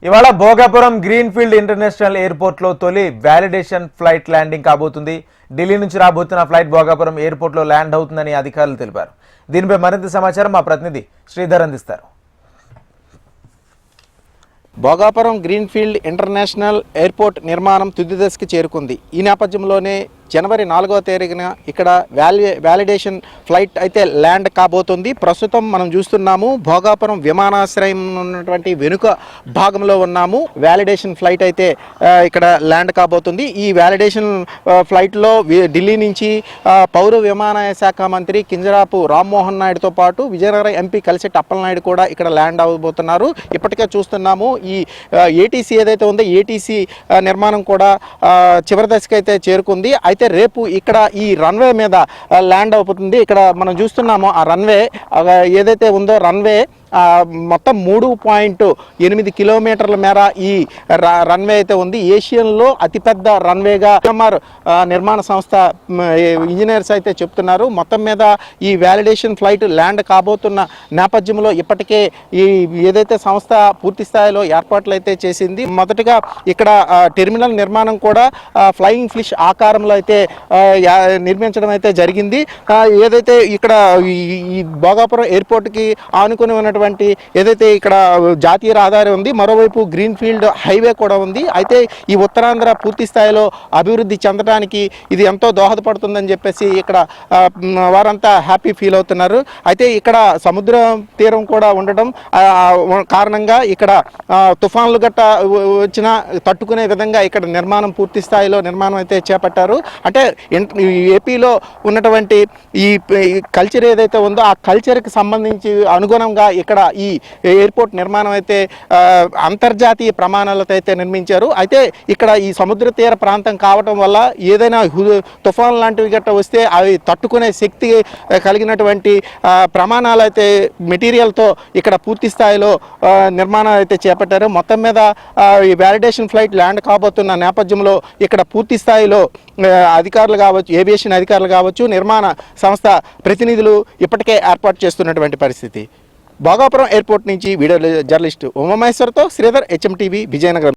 ఇవాళ Bhogapuram greenfield international ఎయిర్పోర్ట్లో తొలి వ్యాలిడేషన్ ఫ్లైట్ ల్యాండింగ్ కాబోతుంది. ఢిల్లీ నుంచి రాబోతున్న ఫ్లైట్ భోగాపురం ఎయిర్పోర్ట్లో ల్యాండ్ అవుతుందని అధికారులు తెలిపారు. దీనిపై మరింత సమాచారం మా ప్రతినిధి శ్రీధర్ అందిస్తారు. భోగాపురం గ్రీన్ఫీల్డ్ ఇంటర్నేషనల్ ఎయిర్పోర్ట్ నిర్మాణం తుది దశకి చేరుకుంది. ఈ నేపథ్యంలోనే జనవరి 4వ తేదీన ఇక్కడ వ్యాలిడేషన్ ఫ్లైట్ అయితే ల్యాండ్ కాబోతుంది. ప్రస్తుతం మనం చూస్తున్నాము భోగాపురం విమానాశ్రయం ఉన్నటువంటి వెనుక భాగంలో ఉన్నాము. వ్యాలిడేషన్ ఫ్లైట్ అయితే ఇక్కడ ల్యాండ్ కాబోతుంది. ఈ వ్యాలిడేషన్ ఫ్లైట్లో ఢిల్లీ నుంచి పౌర విమానయాన శాఖ మంత్రి కింజరాపు రామ్మోహన్ నాయుడుతో పాటు విజయనగరం ఎంపీ కలిసెట్టి అప్పలనాయుడు కూడా ఇక్కడ ల్యాండ్ అవబోతున్నారు. ఇప్పటికే చూస్తున్నాము ఈ ఏటీసీ ఏదైతే ఉందో ఏటీసీ నిర్మాణం కూడా చివరి దశకి అయితే చేరుకుంది. అయితే రేపు ఇక్కడ ఈ రన్వే మీద ల్యాండ్ అవుతుంది. ఇక్కడ మనం చూస్తున్నాము ఆ రన్వే ఏదైతే ఉందో రన్వే మొత్తం 3.8 కిలోమీటర్ల మేర ఈ రన్వే అయితే ఉంది. ఏషియన్లో అతిపెద్ద రన్వేగా నిర్మాణ సంస్థ ఇంజనీర్స్ అయితే చెప్తున్నారు. మొత్తం మీద ఈ వ్యాలిడేషన్ ఫ్లైట్ ల్యాండ్ కాబోతున్న నేపథ్యంలో ఇప్పటికే ఈ ఏదైతే సంస్థ పూర్తి స్థాయిలో ఏర్పాట్లు అయితే చేసింది. మొదటగా ఇక్కడ టెర్మినల్ నిర్మాణం కూడా ఫ్లయింగ్ ఫిష్ ఆకారంలో అయితే నిర్మించడం అయితే జరిగింది. ఏదైతే ఇక్కడ ఈ భోగాపురం ఎయిర్పోర్ట్కి ఆనుకుని ఉన్నటువంటి ఏదైతే ఇక్కడ జాతీయ రహదారి ఉంది, మరోవైపు గ్రీన్ఫీల్డ్ హైవే కూడా ఉంది. అయితే ఈ ఉత్తరాంధ్ర పూర్తి స్థాయిలో అభివృద్ధి చెందడానికి ఇది ఎంతో దోహదపడుతుందని చెప్పేసి ఇక్కడ వారంతా హ్యాపీ ఫీల్ అవుతున్నారు. అయితే ఇక్కడ సముద్ర తీరం కూడా ఉండటం కారణంగా ఇక్కడ తుఫాన్లు గట్ట వచ్చినా తట్టుకునే విధంగా ఇక్కడ నిర్మాణం పూర్తి స్థాయిలో నిర్మాణం అయితే చేపట్టారు. అంటే ఏపీలో ఉన్నటువంటి ఈ కల్చర్ ఏదైతే ఉందో ఆ కల్చర్కి సంబంధించి అనుగుణంగా ఇక్కడ ఈ ఎయిర్పోర్ట్ నిర్మాణం అయితే అంతర్జాతీయ ప్రమాణాలతో అయితే నిర్మించారు. అయితే ఇక్కడ ఈ సముద్ర తీర ప్రాంతం కావటం వల్ల ఏదైనా తుఫాన్ లాంటివి గట్రా వస్తే అవి తట్టుకునే శక్తి కలిగినటువంటి ప్రమాణాలు అయితే మెటీరియల్తో ఇక్కడ పూర్తి స్థాయిలో నిర్మాణాలు అయితే చేపట్టారు. మొత్తం మీద ఈ వ్యాలిడేషన్ ఫ్లైట్ ల్యాండ్ కాబోతున్న నేపథ్యంలో ఇక్కడ పూర్తి స్థాయిలో అధికారులు కావచ్చు, ఏవియేషన్ అధికారులు కావచ్చు, నిర్మాణ సంస్థ ప్రతినిధులు ఇప్పటికే ఏర్పాటు చేస్తున్నటువంటి పరిస్థితి. భోగాపురం ఎయిర్పోర్ట్ నుంచి వీడియో జర్నలిస్టు ఉమామహేశ్వర్తో శ్రీధర్, HM TV, విజయనగరం.